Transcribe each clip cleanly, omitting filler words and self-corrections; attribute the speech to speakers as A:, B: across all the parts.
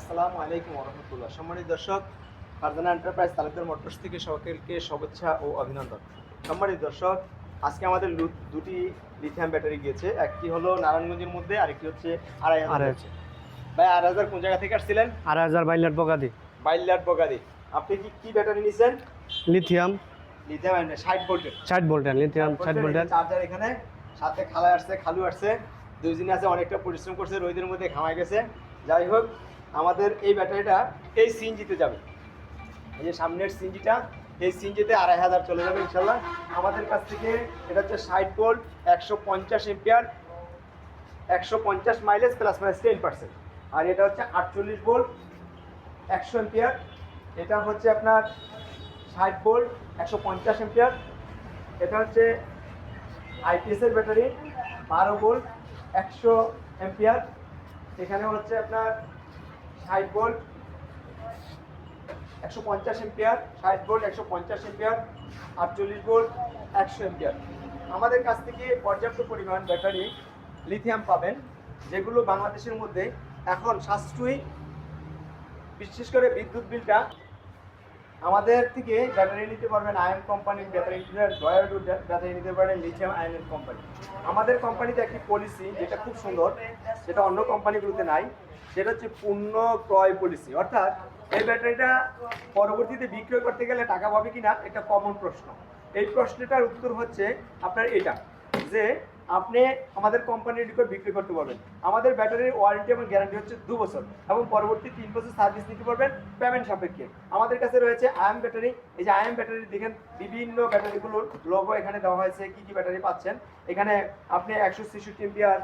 A: আসসালামু আলাইকুম রহমতুল্লাহ। সম্মানিত দর্শক, ফারজানা এন্টারপ্রাইজ তালুকদার মোটরস থেকে সকলকে শুভেচ্ছা ও অভিনন্দন। সম্মানিত দর্শক, আজকে আমাদের দুটি লিথিয়াম ব্যাটারি গিয়েছে। একটি হলো নারায়ণগঞ্জের মধ্যে, আরেকটি হচ্ছে 2,500 হচ্ছে। ভাই 2,500 কোন জায়গা থেকে আসছিলেন?
B: 2,500 বাইলাট বগাদি
A: বাইলাট বগাদি। আপনি কি ব্যাটারি নিছেন?
B: লিথিয়াম
A: লিথিয়াম 60 ভোল্টের।
B: 60 ভোল্টের লিথিয়াম 60 ভোল্টের
A: চার্জার এখানে সাথে খালা আসছে, খালু আসছে, দুইজনে আছে, অনেকটা পরিশ্রম করছে, রোদের মধ্যে ঘামায় গেছে। যাই হোক, আমাদের এই ব্যাটারিটা এই সিএনজিতে যাবে। এই যে সামনের সিএনজিটা, এই সিএনজিতে 2,500 চলে যাবে ইনশাল্লাহ। আমাদের কাছ থেকে এটা হচ্ছে 60 volt, 150 ampere, 150 mileage plus minus 10%। আর এটা হচ্ছে 48 ভোল্ট, 100 এম্পিয়ার। এটা হচ্ছে আপনার 60 ভোল্ট, 150 এম্পিয়ার। এটা হচ্ছে আইপিএস এর ব্যাটারি, 12 ভোল্ট, 100 এম্পিয়ার। এখানে হচ্ছে আপনার 60 volt, 150 ampere, 60 volt, 150 ampere, 48 volt, 100 ampere. আমাদের কাছ থেকে পর্যাপ্ত পরিমাণ ব্যাটারি লিথিয়াম পাবেন, যেগুলো বাংলাদেশের মধ্যে এখন সাশ্রয়ী। বিশেষ করে বিদ্যুৎ বিলটা আমাদের থেকে ব্যাটারি নিতে পারবেন আয়ন কোম্পানির ব্যাটারি, ব্যাটারি নিতে পারেন লিথিয়াম আয়নের কোম্পানি। আমাদের কোম্পানিতে একটি পলিসি যেটা খুব সুন্দর, সেটা অন্য কোম্পানিগুলোতে নাই। সেটা হচ্ছে পূর্ণ ক্রয় পলিসি। অর্থাৎ এই ব্যাটারিটা পরবর্তীতে বিক্রয় করতে গেলে টাকা পাবে কিনা, এটা কমন প্রশ্ন। এই প্রশ্নটার উত্তর হচ্ছে আপনার এটা, যে আপনি আমাদের কোম্পানির নিকট বিক্রি করতে পারবেন। আমাদের ব্যাটারির ওয়ারেন্টি এবং গ্যারান্টি হচ্ছে 2 বছর, এবং পরবর্তী 3 বছর সার্ভিস নিতে পারবেন পেমেন্ট সাপেক্ষে। আমাদের কাছে রয়েছে আয়াম ব্যাটারি। এই যে আয়াম ব্যাটারি দেখেন, বিভিন্ন ব্যাটারিগুলোর লোগো এখানে দেওয়া হয়েছে, কি কি ব্যাটারি পাচ্ছেন এখানে। আপনি 163 এম্পিয়ার,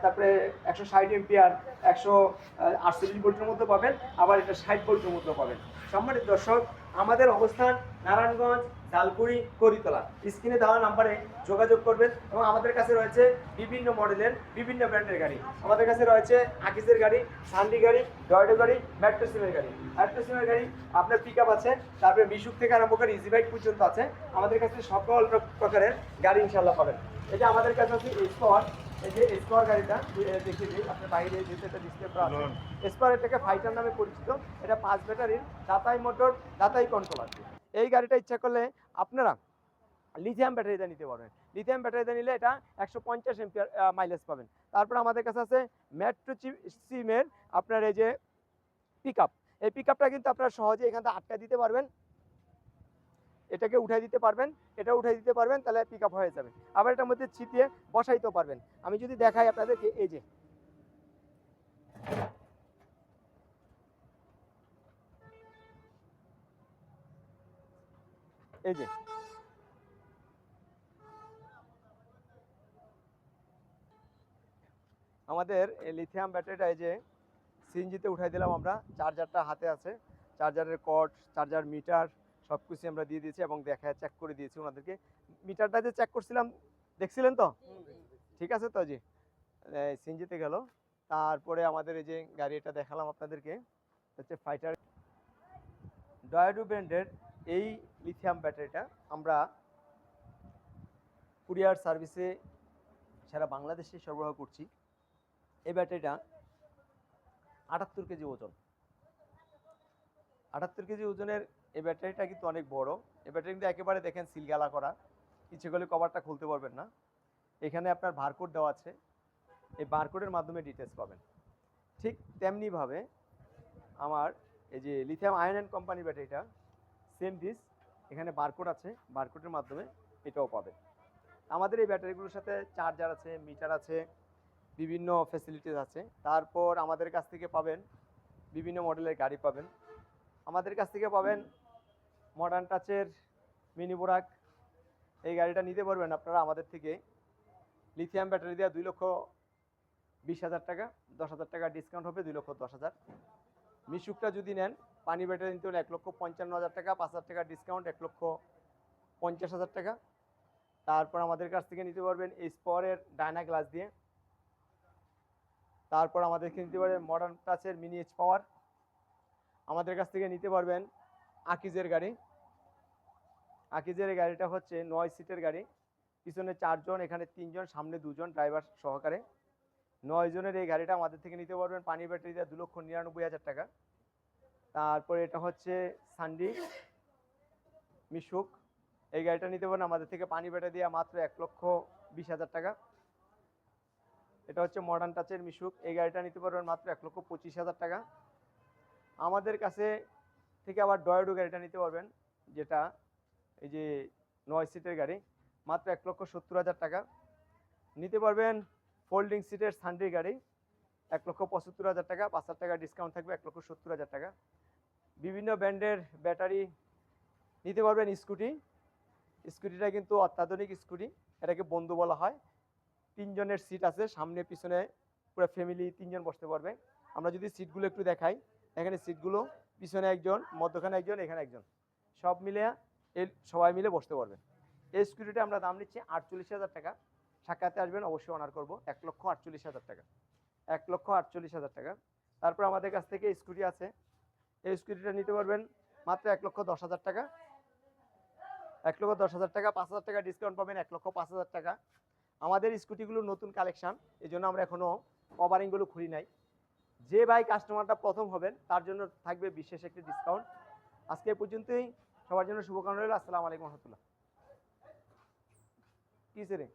A: তারপরে 160 এম্পিয়ার, 148 ভোল্টের মধ্যে পাবেন, আবার এটা 60 ভোল্টের মধ্যে পাবেন। সম্মানিত দর্শক, আমাদের অবস্থান নারায়ণগঞ্জ, জালকুড়ি, করিতলা। স্ক্রিনে দেওয়া নাম্বারে যোগাযোগ করবেন। এবং আমাদের কাছে রয়েছে বিভিন্ন মডেলের বিভিন্ন ব্র্যান্ডের গাড়ি। আমাদের কাছে রয়েছে আকিজের গাড়ি, সান্ডি গাড়ি, ডয়ডো গাড়ি, মেট্রো সিমের গাড়ি। মেট্রো সিমের গাড়ি আপনার পিক আপ আছে, তারপরে মিশুক থেকে আরম্ভ করে ইজি বাইক পর্যন্ত আছে। আমাদের কাছে সকল প্রকারের গাড়ি ইনশাল্লাহ পাবেন। এটা আমাদের কাছে আছে স্কোয়ার। এই যে স্কোয়ার গাড়িটা দেখিয়ে দিই, আপনার বাইরে যেহেতু এটা ডিসপ্লে করা আছে। স্কোয়ার এটাকে ফাইটার নামে পরিচিত। এটা 5 ব্যাটারির দাতাই মোটর, দাতাই কন্ট্রোল আছে। এই গাড়িটা ইচ্ছা করলে আপনারা লিথিয়াম ব্যাটারিতে নিতে পারবেন। লিথিয়াম ব্যাটারিতে নিলে এটা 150 এম্পিয়ার মাইলেজ পাবেন। তারপর আমাদের কাছে আছে মেট্রো সিমের আপনার এই যে পিক আপ। এই পিক আপটা কিন্তু আপনারা সহজে এখান থেকে আটকা দিতে পারবেন, এটাকে উঠাই দিতে পারবেন, এটা উঠাই দিতে পারবেন, তাহলে পিক আপ হয়ে যাবে। আবার এটার মধ্যে ছিটিয়ে বসাইতেও পারবেন। আমি যদি দেখাই আপনাদেরকে, এই যে এই যে আমাদের এই লিথিয়াম ব্যাটারিটা এই যে সিএনজিতে উঠাই দিলাম আমরা। চার্জারটা হাতে আছে, চার্জারের কর্ড, চার্জার মিটার সব কিছু আমরা দিয়ে দিয়েছি এবং দেখায় চেক করে দিয়েছি ওনাদেরকে। মিটারটা যে চেক করছিলাম, দেখছিলেন তো? ঠিক আছে তো? জি, সিএনজিতে গেল। তারপরে আমাদের এই যে গাড়ি, এটা দেখালাম আপনাদেরকে, হচ্ছে ফাইটার ডয়াডু ব্র্যান্ডের এই লিথিয়াম ব্যাটারিটা আমরা কুরিয়ার সার্ভিসে সারা বাংলাদেশে সরবরাহ করছি। এই ব্যাটারিটা 78 কেজি ওজন। 78 কেজি ওজনের এই ব্যাটারিটা কিন্তু অনেক বড়। এই ব্যাটারি কিন্তু একেবারে দেখেন সিলগালা করা, ইচ্ছে করলে কভারটা খুলতে পারবেন না। এখানে আপনার বারকোড দেওয়া আছে, এই বারকোডের মাধ্যমে ডিটেলস পাবেন। ঠিক তেমনিভাবে আমার এই যে লিথিয়াম আয়ন অ্যান্ড কোম্পানি ব্যাটারিটা সেম দিস, এখানে বারকোড আছে, বারকোডের মাধ্যমে এটাও পাবেন। আমাদের এই ব্যাটারিগুলোর সাথে চার্জার আছে, মিটার আছে, বিভিন্ন ফ্যাসিলিটিস আছে। তারপর আমাদের কাছ থেকে পাবেন বিভিন্ন মডেলের গাড়ি পাবেন। আমাদের কাছ থেকে পাবেন মডার্ন টাচের মিনি বোরাক। এই গাড়িটা নিতে পারবেন আপনারা আমাদের থেকে লিথিয়াম ব্যাটারি দেওয়া 2,20,000 টাকা, 10,000 টাকা ডিসকাউন্ট হবে, 2,10,000। মিশুকটা যদি নেন, পানি ব্যাটারি নিতে হলে 1,55,000 টাকা, 5,000 টাকা ডিসকাউন্ট, 1,50,000 টাকা। তারপর আমাদের কাছ থেকে নিতে পারবেন এই স্পরের ডায়না গ্লাস দিয়ে। তারপর আমাদেরকে নিতে পারবেন মডার্ন টাচের মিনি এইচ পাওয়ার। আমাদের কাছ থেকে নিতে পারবেন আকিজের গাড়ি। আকিজের এই গাড়িটা হচ্ছে 9 সিটের গাড়ি, পিছনে 4 জন, এখানে 3 জন, সামনে 2 জন ড্রাইভার সহকারে। 9 জনের এই গাড়িটা আমাদের থেকে নিতে পারবেন পানি ব্যাটারি দিয়ে 2,99,000 টাকা। তারপরে এটা হচ্ছে সানডি মিশুক, এই গাড়িটা নিতে পারেন আমাদের থেকে পানি ব্যাটারি দিয়ে মাত্র 1,20,000 টাকা। এটা হচ্ছে মডার্ন টাচের মিশুক, এই গাড়িটা নিতে পারবেন মাত্র 1,25,000 টাকা। আমাদের কাছে থেকে আবার ডয়েডো গাড়িটা নিতে পারবেন, যেটা এই যে 9 সিটের গাড়ি, মাত্র 1,70,000 টাকা। নিতে পারবেন ফোল্ডিং সিটের সানডি গাড়ি 1,75,000 টাকা, 5,000 টাকা ডিসকাউন্ট থাকবে, 1,70,000 টাকা। বিভিন্ন ব্র্যান্ডের ব্যাটারি নিতে পারবেন। স্কুটিটা কিন্তু অত্যাধুনিক স্কুটি, এটাকে বন্ধু বলা হয়। 3 জনের সিট আছে, সামনে পিছনে পুরো ফ্যামিলি 3 জন বসতে পারবে। আমরা যদি সিটগুলো একটু দেখাই, এখানে সিটগুলো পিছনে একজন, মধ্যখানে একজন, এখানে একজন, সব মিলে সবাই মিলে বসতে পারবে। এই স্কুটিটা আমরা দাম নিচ্ছি 48,000 টাকা। সাক্ষাতে আসবেন, অবশ্যই অনার করবো। 1,48,000 টাকা, 1,48,000 টাকা। তারপর আমাদের কাছ থেকে স্কুটি আছে, এই স্কুটিটা নিতে পারবেন মাত্র 1,10,000 টাকা, 1,10,000 টাকা, 5,000 টাকা ডিসকাউন্ট পাবেন, 1,05,000 টাকা। আমাদের স্কুটিগুলো নতুন কালেকশন, এই জন্য আমরা এখনো কভারিংগুলো খুলি নাই। যে ভাই কাস্টমারটা প্রথম হবেন তার জন্য থাকবে বিশেষ একটি ডিসকাউন্ট। আজকে এই পর্যন্তই, সবার জন্য শুভকামনা রইল। আসসালামু আলাইকুম রহমতুল্লাহ। কি রে?